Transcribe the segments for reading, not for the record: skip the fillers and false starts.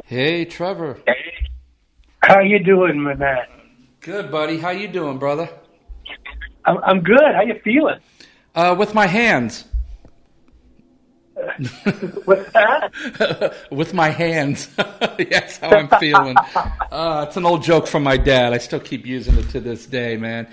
Hey, Trevor. How you doing, my man? Good, buddy. How you doing, brother? I'm good. How you feeling? With my hands. What's that? With my hands. That's how I'm feeling. It's an old joke from my dad. I still keep using it to this day, man.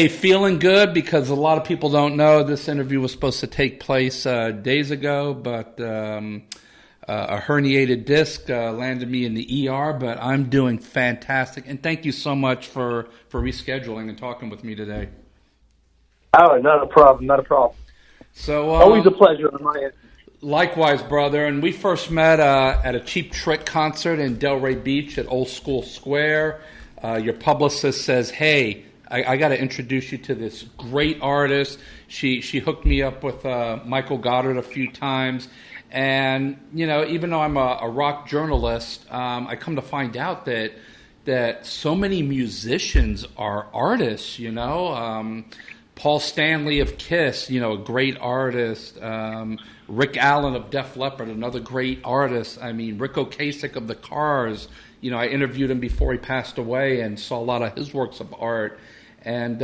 Feeling good because a lot of people don't know this interview was supposed to take place days ago, but a herniated disc landed me in the ER. But I'm doing fantastic, and thank you so much for rescheduling and talking with me today. Oh, not a problem. Not a problem. So, Always a pleasure on my end. likewise, brother. And we first met at a Cheap Trick concert in Delray Beach at Old School Square. Your publicist says, "Hey, I got to introduce you to this great artist." She hooked me up with Michael Goddard a few times. And, even though I'm a rock journalist, I come to find out that so many musicians are artists, Paul Stanley of Kiss, a great artist. Rick Allen of Def Leppard, another great artist. I mean, Rick Ocasek of the Cars. I interviewed him before he passed away and saw a lot of his works of art. And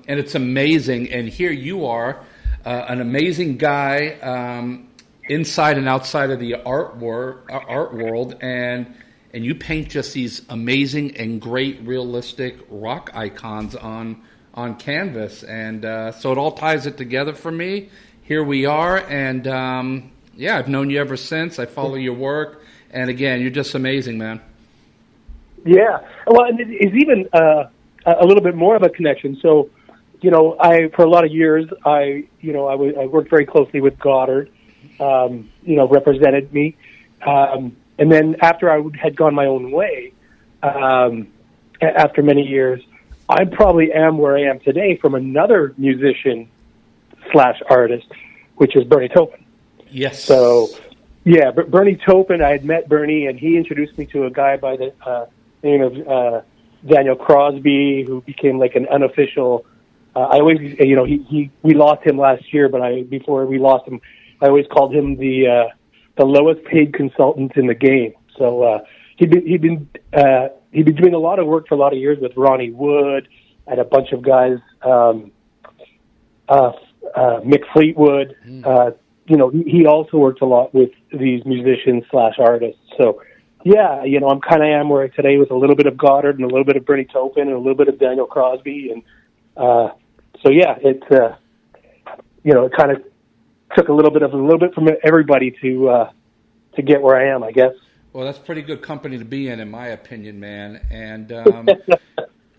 it's amazing. And here you are, an amazing guy, inside and outside of the art world, and you paint just these amazing and great realistic rock icons on canvas, and so it all ties it together for me. Here we are, and I've known you ever since. I follow your work, and again, you're just amazing, man. Yeah. Well, and it's even a little bit more of a connection. So, I for a lot of years, I worked very closely with Goddard. Represented me, and then after I had gone my own way, after many years, I probably am where I am today from another musician slash artist, which is Bernie Taupin. Yes. So, yeah, but Bernie Taupin, I had met Bernie, and he introduced me to a guy by the name of Daniel Crosby, who became like an unofficial. I always, we lost him last year, but before we lost him, I always called him the lowest paid consultant in the game. So he'd been doing a lot of work for a lot of years with Ronnie Wood and a bunch of guys, Mick Fleetwood. He also worked a lot with these musicians slash artists. So yeah, I'm kind of am where today with a little bit of Goddard and a little bit of Bernie Taupin and a little bit of Daniel Crosby, and so yeah, it kind of took a little bit from everybody to get where I am, I guess. Well, that's pretty good company to be in my opinion, man. And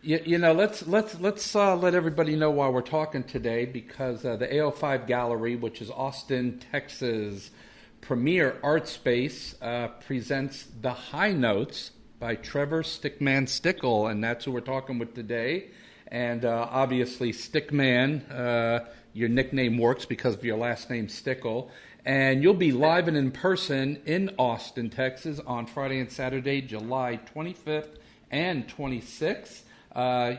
let's let everybody know why we're talking today, because the AO5 Gallery, which is Austin, Texas' premier art space, presents The High Notes by Trevor Stickman Stickel, and that's who we're talking with today. And obviously, Stickman, your nickname works because of your last name, Stickel. And you'll be live and in person in Austin, Texas on Friday and Saturday, July 25th and 26th.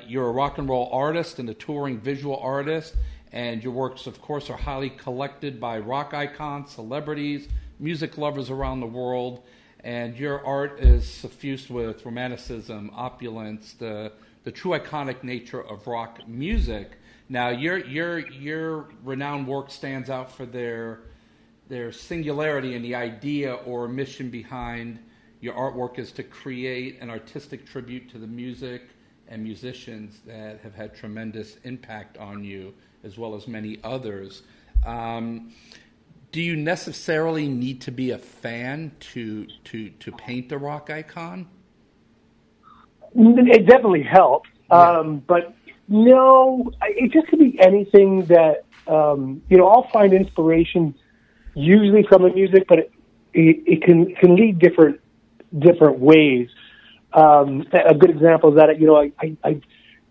You're a rock and roll artist and a touring visual artist, and your works, of course, are highly collected by rock icons, celebrities, music lovers around the world. And your art is suffused with romanticism, opulence, the true iconic nature of rock music. Now, your renowned work stands out for their singularity, and the idea or mission behind your artwork is to create an artistic tribute to the music and musicians that have had tremendous impact on you, as well as many others. Do you necessarily need to be a fan to paint the rock icon? It definitely helps, but no, it just could be anything that I'll find inspiration usually from the music, but it can lead different ways. A good example is that I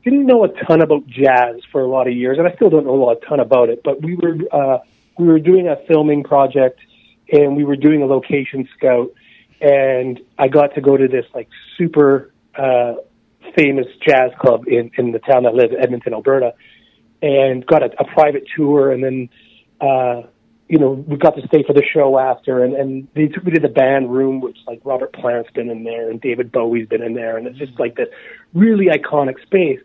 didn't know a ton about jazz for a lot of years, and I still don't know a ton about it. But we were doing a filming project, and we were doing a location scout, and I got to go to this like super famous jazz club in the town that I live, Edmonton, Alberta, and got a private tour, and then we got to stay for the show after, and they took me to the band room, which like Robert Plant's been in there and David Bowie's been in there, and it's just like this really iconic space.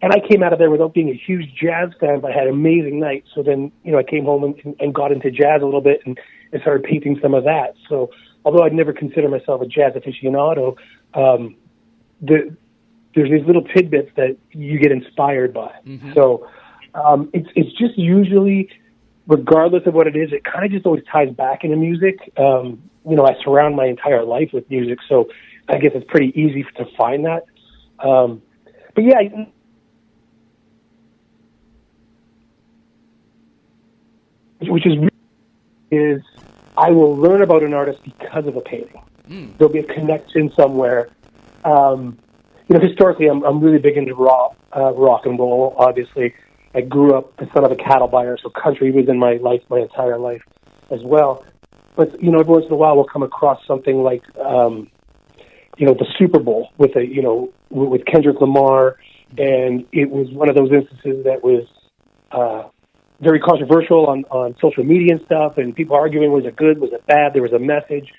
And I came out of there without being a huge jazz fan, but I had an amazing night. So then, I came home and got into jazz a little bit and started painting some of that. So although I'd never consider myself a jazz aficionado, there's these little tidbits that you get inspired by. Mm-hmm. So it's just usually, regardless of what it is, it kind of just always ties back into music. I surround my entire life with music, so I guess it's pretty easy to find that. But yeah, which is I will learn about an artist because of a painting. There'll be a connection somewhere. Historically, I'm really big into rock and roll. Obviously, I grew up the son of a cattle buyer, so country was in my life my entire life as well. But every once in a while, we'll come across something like the Super Bowl with with Kendrick Lamar, and it was one of those instances that was very controversial on social media and stuff, and people arguing, was it good, was it bad, there was a message.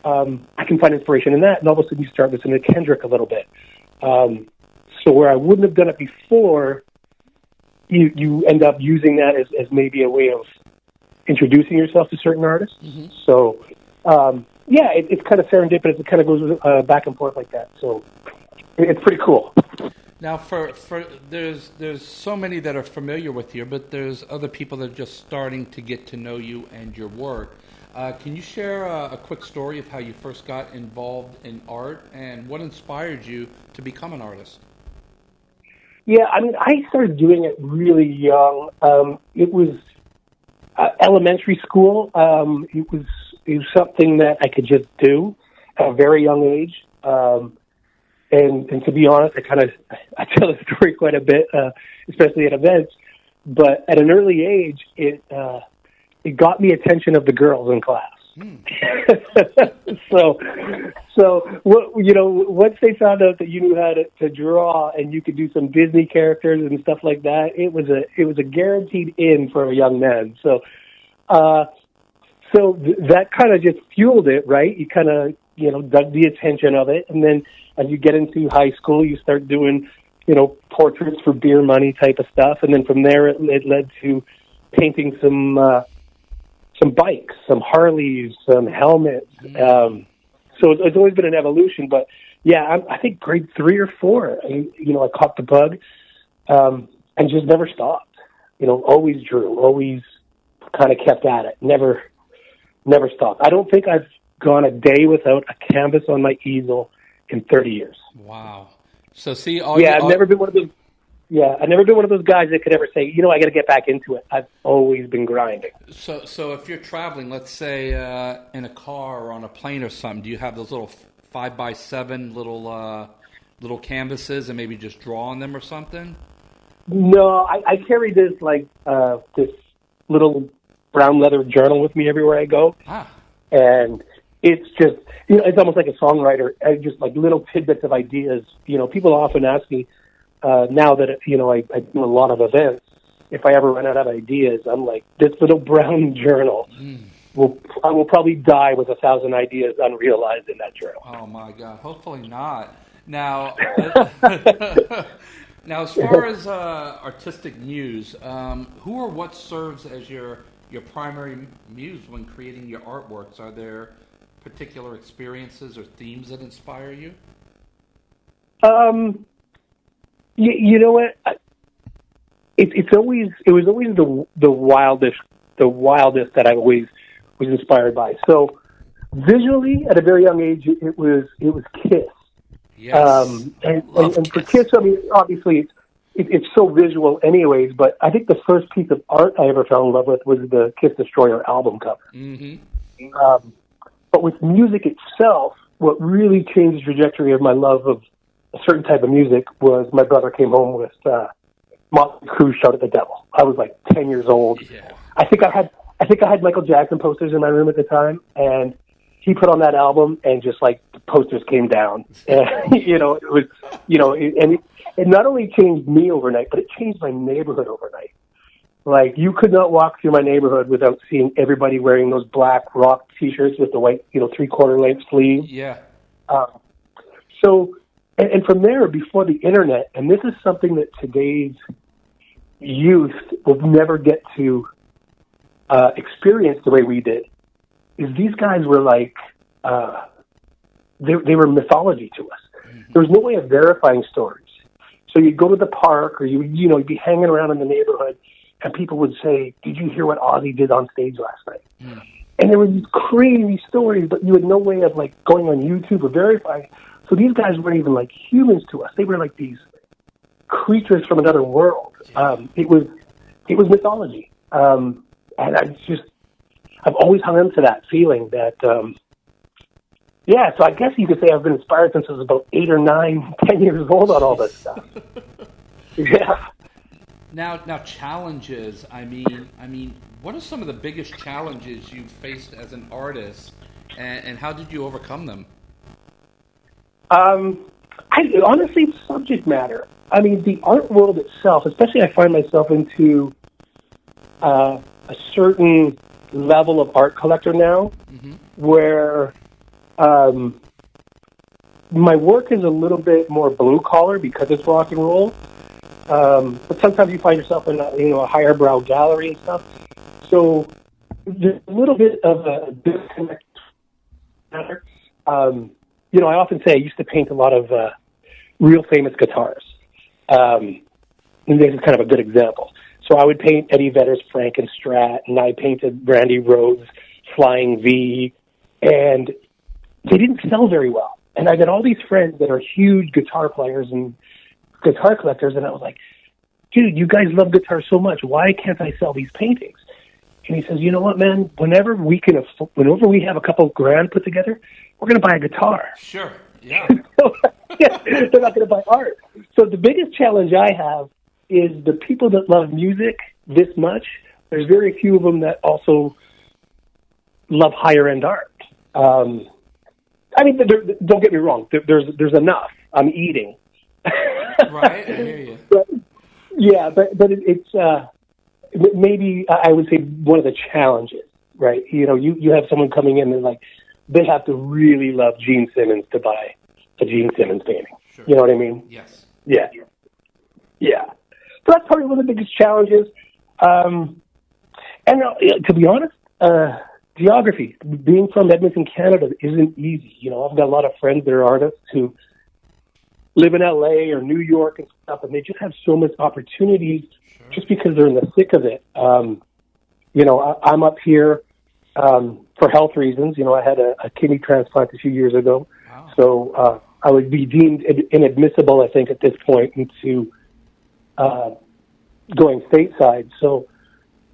I can find inspiration in that, and all of a sudden you start listening to Kendrick a little bit. So where I wouldn't have done it before, you end up using that as maybe a way of introducing yourself to certain artists. Mm-hmm. So, it's kind of serendipitous. It kind of goes back and forth like that. So it's pretty cool. Now, for there's so many that are familiar with you, but there's other people that are just starting to get to know you and your work. Can you share a quick story of how you first got involved in art and what inspired you to become an artist? Yeah, I started doing it really young. It was elementary school. It was something that I could just do at a very young age. And to be honest, I tell the story quite a bit, especially at events. But at an early age, it got me attention of the girls in class. So once they found out that you knew how to draw and you could do some Disney characters and stuff like that, it was a guaranteed in for a young man. So that kind of just fueled it, right? You kind of dug the attention of it, and then as you get into high school, you start doing portraits for beer money type of stuff, and then from there it led to painting some bikes, some Harleys, some helmets. So it's always been an evolution. But yeah, I think grade 3 or 4, I caught the bug, and just never stopped. Always drew, always kind of kept at it. Never stopped. I don't think I've gone a day without a canvas on my easel in 30 years. Wow. So see, I've never been one of those. Yeah, I've never been one of those guys that could ever say, I got to get back into it. I've always been grinding. So if you're traveling, let's say in a car or on a plane or something, do you have those little 5x7 little canvases and maybe just draw on them or something? No, I carry this this little brown leather journal with me everywhere I go, and it's just it's almost like a songwriter. Just like little tidbits of ideas. People often ask me. Now that I do a lot of events, if I ever run out of ideas, I'm like, this little brown journal I will probably die with 1,000 ideas unrealized in that journal. Oh my God! Hopefully not. Now, now as far as artistic muse, who or what serves as your primary muse when creating your artworks? Are there particular experiences or themes that inspire you? You know what? It was always the wildest that I always was inspired by. So visually, at a very young age, it was Kiss. Yes. And for Kiss, obviously it's so visual, anyways. But I think the first piece of art I ever fell in love with was the Kiss Destroyer album cover. Mm-hmm. But with music itself, what really changed the trajectory of my love of a certain type of music was my brother came home with Motley Crue Shout at the Devil. I was like 10 years old. Yeah. I think I had Michael Jackson posters in my room at the time, and he put on that album, and just like the posters came down. And, it was, and it not only changed me overnight, but it changed my neighborhood overnight. Like, you could not walk through my neighborhood without seeing everybody wearing those black rock T-shirts with the white, 3/4 length sleeves. Yeah. Uh, so, and from there, before the internet, and this is something that today's youth will never get to experience the way we did, is these guys were like, they were mythology to us. Mm-hmm. There was no way of verifying stories. So you'd go to the park, or you'd be hanging around in the neighborhood, and people would say, "Did you hear what Ozzy did on stage last night?" Mm. And there were these crazy stories, but you had no way of like going on YouTube or verifying. So these guys weren't even like humans to us; they were like these creatures from another world. It was mythology, and I've always hung on to that feeling that. Yeah, so I guess you could say I've been inspired since I was about 8 or 9, 10 years old on all this stuff. Yeah. Now challenges. I mean, what are some of the biggest challenges you've faced as an artist, and how did you overcome them? Honestly, it's subject matter. I mean, the art world itself, especially I find myself into a certain level of art collector now, mm-hmm. where my work is a little bit more blue collar because it's rock and roll. But sometimes you find yourself in a higher brow gallery and stuff. So there's a little bit of a disconnect. I often say I used to paint a lot of real famous guitars. And this is kind of a good example. So I would paint Eddie Vedder's Frankenstrat, and I painted Randy Rhoads' Flying V, and they didn't sell very well. And I got all these friends that are huge guitar players and guitar collectors, and I was like, dude, you guys love guitar so much. Why can't I sell these paintings? And he says, you know what, man? Whenever we have a couple grand put together, we're going to buy a guitar. Sure, yeah. They're not going to buy art. So the biggest challenge I have is the people that love music this much, there's very few of them that also love higher-end art. I mean, don't get me wrong. There's enough. I'm eating. Right, I hear you. But it's maybe I would say one of the challenges, right? You have someone coming in and like they have to really love Gene Simmons to buy a Gene Simmons painting. Sure. You know what I mean? Yes. Yeah. So that's probably one of the biggest challenges. And to be honest, geography, being from Edmonton, Canada, isn't easy. I've got a lot of friends that are artists who live in LA or New York and stuff, and they just have so much opportunities just because they're in the thick of it. I'm up here for health reasons. I had a kidney transplant a few years ago. Wow. So I would be deemed inadmissible, I think, at this point into going stateside. So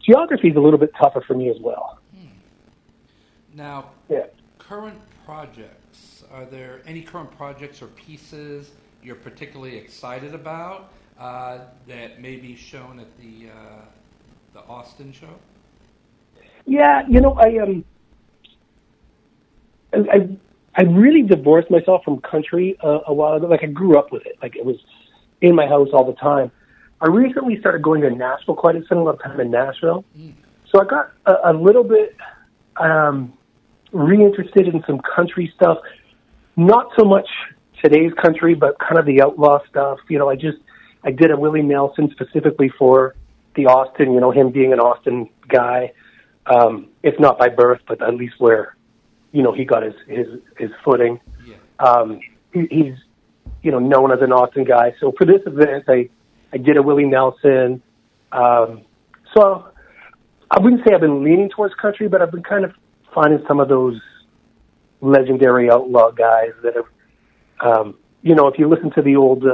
geography is a little bit tougher for me as well. Now, current projects. Are there any current projects or pieces you're particularly excited about that may be shown at the Austin show? Yeah, I really divorced myself from country a while ago. Like, I grew up with it. Like, it was in my house all the time. I recently started going to Nashville quite a bit. Spent a lot of time in Nashville. So I got a little bit reinterested in some country stuff. Not so much today's country, but kind of the outlaw stuff. I did a Willie Nelson specifically for the Austin, him being an Austin guy, if not by birth, but at least where, he got his footing. Yeah. He's, known as an Austin guy. So for this event, I did a Willie Nelson. So I wouldn't say I've been leaning towards country, but I've been kind of finding some of those legendary outlaw guys that have, if you listen to the old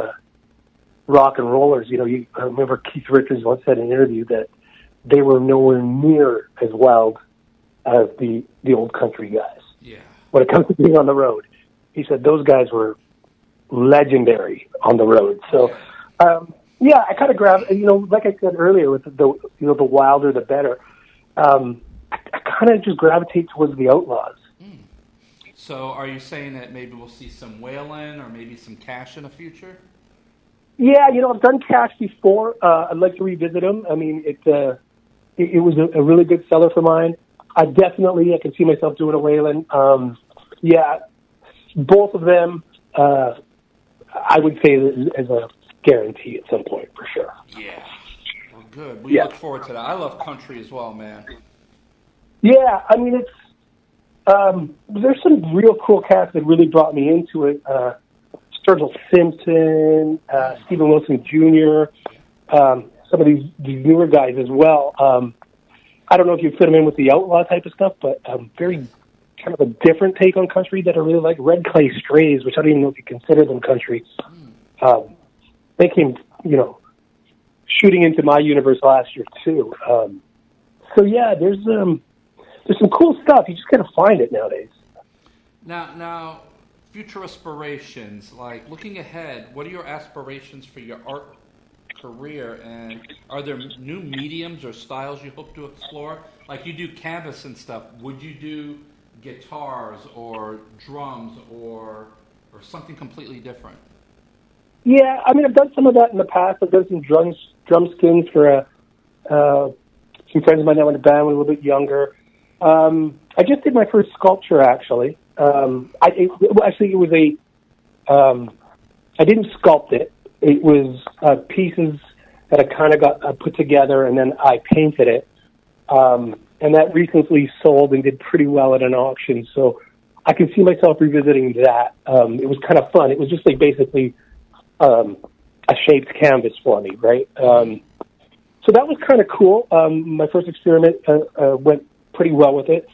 rock and rollers, I remember Keith Richards once said in an interview that they were nowhere near as wild as the old country guys. Yeah. When it comes to being on the road, he said those guys were legendary on the road. So, I kind of like I said earlier, with the wilder the better. I kind of just gravitate towards the outlaws. So are you saying that maybe we'll see some Waylon or maybe some Cash in the future? Yeah, I've done Cash before. I'd like to revisit them. I mean, it was a really good seller for mine. I can see myself doing a Wayland. Yeah, both of them, I would say as a guarantee at some point for sure. Yeah. Well, good. We look forward to that. I love country as well, man. Yeah, I mean, there's some real cool cats that really brought me into it. Sturgill Simpson, Stephen Wilson Jr., some of these newer guys as well. I don't know if you fit them in with the outlaw type of stuff, but very kind of a different take on country that I really like. Red Clay Strays, which I don't even know if you consider them country. They came, shooting into my universe last year too. So yeah, there's some cool stuff. You just gotta find it nowadays. Now, future aspirations, like looking ahead, what are your aspirations for your art career, and are there new mediums or styles you hope to explore? Like you do canvas and stuff, would you do guitars or drums or something completely different? Yeah, I mean, I've done some of that in the past. I've done some drum skins for some friends of mine that went to band when I was a little bit younger. I just did my first sculpture, actually. It was I didn't sculpt it. It was pieces that I kind of got put together, and then I painted it. And that recently sold and did pretty well at an auction. So I can see myself revisiting that. It was kind of fun. It was just like basically a shaped canvas for me, right? So that was kind of cool. My first experiment went pretty well with it.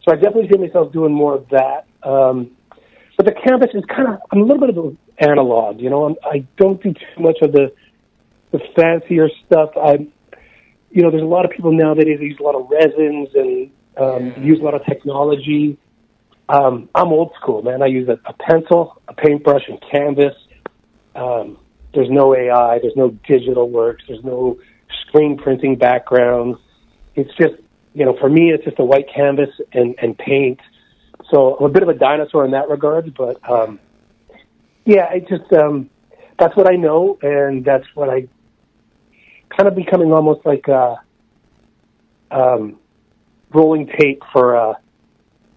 So I definitely see myself doing more of that. But the canvas is I'm a little bit of an analog, I don't do too much of the fancier stuff. There's a lot of people nowadays that use a lot of resins and use a lot of technology. I'm old school, man. I use a pencil, a paintbrush, and canvas. There's no AI. There's no digital works. There's no screen printing backgrounds. It's just, for me, it's just a white canvas and paint. So I'm a bit of a dinosaur in that regard, but it just that's what I know, and that's what I kind of becoming almost like a rolling tape for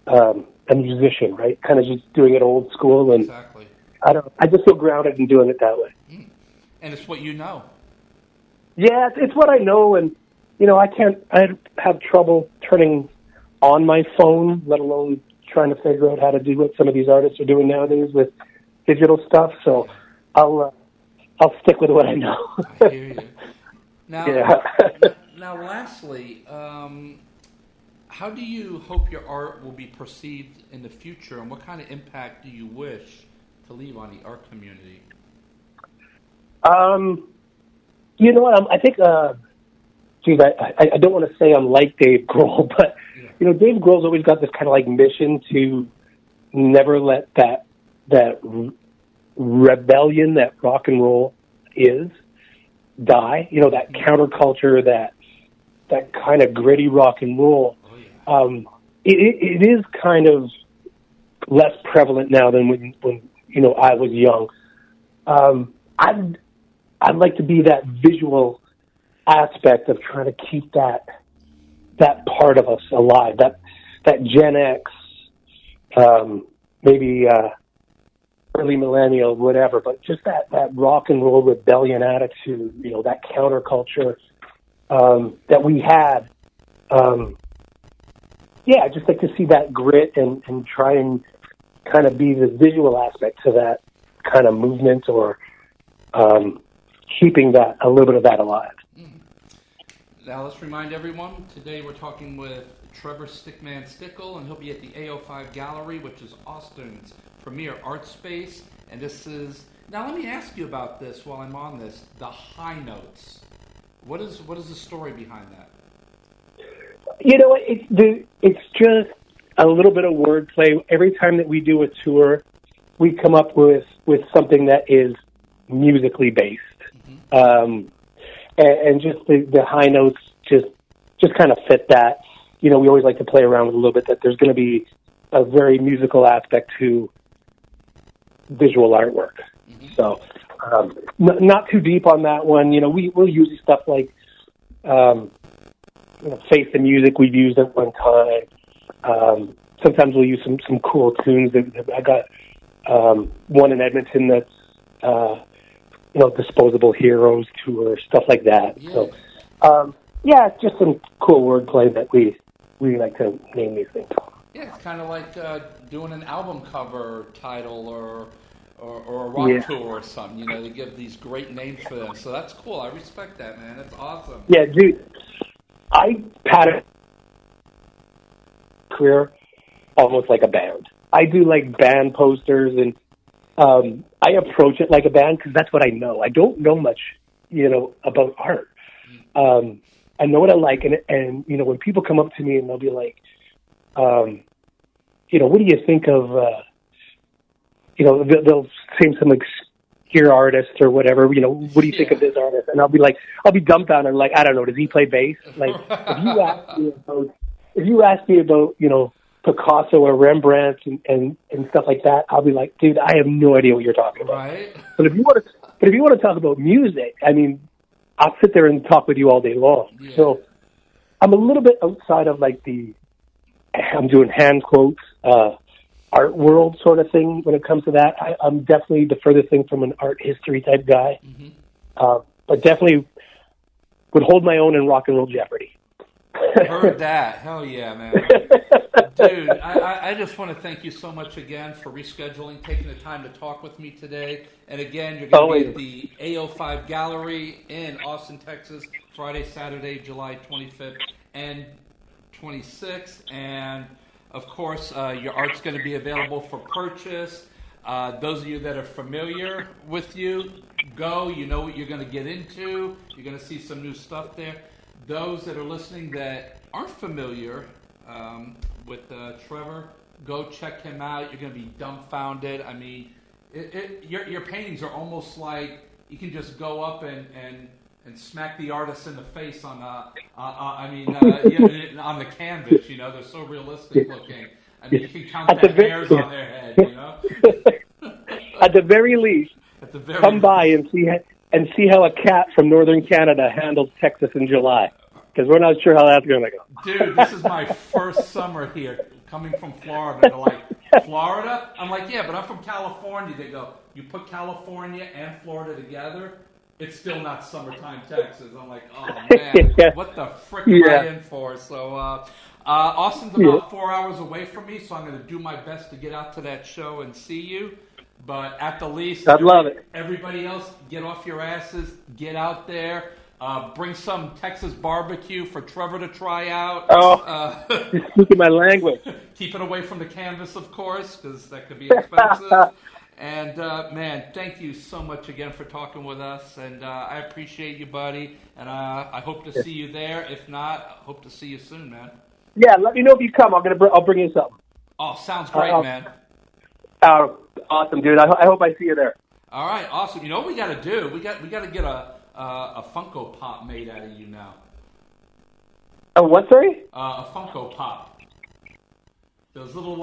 a musician, right? Kind of just doing it old school, and exactly. I just feel grounded in doing it that way. And it's what you know. Yeah, it's what I know, and I have trouble turning on my phone, let alone trying to figure out how to do what some of these artists are doing nowadays with digital stuff. So I'll stick with what I know. I hear you. Now, yeah. now, lastly, how do you hope your art will be perceived in the future, and what kind of impact do you wish to leave on the art community? You know what? I think, geez, I don't want to say I'm like Dave Grohl, but, Dave Grohl's always got this kind of like mission to never let that rebellion that rock and roll is die. That counterculture, that kind of gritty rock and roll. It is kind of less prevalent now than when I was young. I'd like to be that visual aspect of trying to keep that part of us alive. That Gen X, maybe early millennial, whatever. But just that rock and roll rebellion attitude. That counterculture that we had. I'd just like to see that grit and try and kind of be the visual aspect to that kind of movement, or keeping a little bit of that alive. Now let's remind everyone, today we're talking with Trevor Stickman Stickel, and he'll be at the AO5 Gallery, which is Austin's premier art space. And this is, now let me ask you about this while I'm on this, the high notes. What is the story behind that? It's just a little bit of wordplay. Every time that we do a tour, we come up with something that is musically based. And just the high notes just kind of fit that. We always like to play around with a little bit that there's going to be a very musical aspect to visual artwork. So Not too deep on that one. We'll use stuff like Face the Music we've used at one time. Sometimes we'll use some cool tunes. I got one in Edmonton that's Disposable Heroes tour, stuff like that. Yeah. So it's just some cool wordplay that we like to name these things. Yeah, it's kind of like doing an album cover title or a rock tour or something. They give these great names for them. So that's cool. I respect that, man. That's awesome. Yeah, dude. I pattern career almost like a band. I do like band posters, and I approach it like a band because that's what I know. I don't know much, about art. I know what I like, and when people come up to me and they'll be like, what do you think of, they'll say some obscure artist or whatever, what do you think of this artist? And I'll be dumbfounded, like, I don't know, does he play bass? Like, if you ask me about, Picasso or Rembrandt and stuff like that, I'll be like, dude, I have no idea what you're talking about. Right. But if you want to talk about music, I mean, I'll sit there and talk with you all day long. Yeah. So I'm a little bit outside of I'm doing hand quotes, art world sort of thing when it comes to that. I'm definitely the furthest thing from an art history type guy. Mm-hmm. But definitely would hold my own in Rock and Roll Jeopardy. Heard that. Hell yeah, man. Dude, I just want to thank you so much again for rescheduling, taking the time to talk with me today. And again, you're going to be at the AO5 Gallery in Austin, Texas, Friday, Saturday, July 25th and 26th. And, of course, your art's going to be available for purchase. Those of you that are familiar with you, go. You know what you're going to get into. You're going to see some new stuff there. Those that are listening that aren't familiar with Trevor, go check him out. You're going to be dumbfounded. I mean, your paintings are almost like you can just go up and smack the artist in the face on on the canvas. They're so realistic looking. I mean, you can count the hairs on their head. At the very least, come by and see how a cat from northern Canada handles Texas in July. Because we're not sure how that's going to go. Dude, this is my first summer here, coming from Florida. They're like, Florida? I'm like, yeah, but I'm from California. They go, you put California and Florida together, it's still not summertime Texas. I'm like, oh, man, what the frick am I in for? So Austin's about 4 hours away from me, so I'm going to do my best to get out to that show and see you. But at the least, I'd love it. Everybody else, get off your asses, get out there. Bring some Texas barbecue for Trevor to try out. You're speaking my language. Keep it away from the canvas, of course, because that could be expensive. And, man, thank you so much again for talking with us. And I appreciate you, buddy. And I hope to see you there. If not, I hope to see you soon, man. Yeah, let me know if you come. I'll bring you something. Oh, sounds great, man. Awesome, dude. I hope I see you there. All right, awesome. You know what we got to do? We got to get a Funko Pop made out of you now. Oh, what, sorry? A Funko Pop. Those little,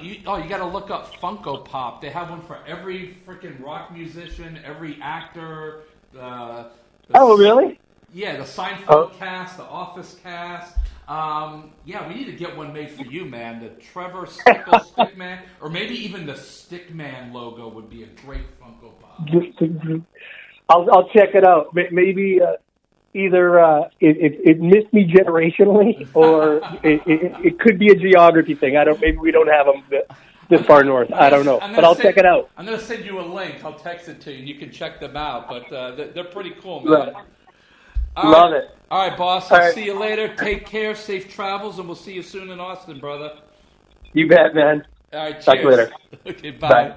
you got to look up Funko Pop. They have one for every freaking rock musician, every actor. Really? Yeah, the Seinfeld cast, the Office cast. We need to get one made for you, man. The Trevor Stickel Stickman, or maybe even the Stickman logo would be a great Funko Pop. I'll check it out. Maybe either it missed me generationally, or it could be a geography thing. Maybe we don't have them this far north. I don't know, but I'll check it out. I'm gonna send you a link. I'll text it to you, and you can check them out. But they're pretty cool, man. Love it. All right, boss. I'll see you later. Take care. Safe travels, and we'll see you soon in Austin, brother. You bet, man. All right. Cheers. Talk later. Okay. Bye.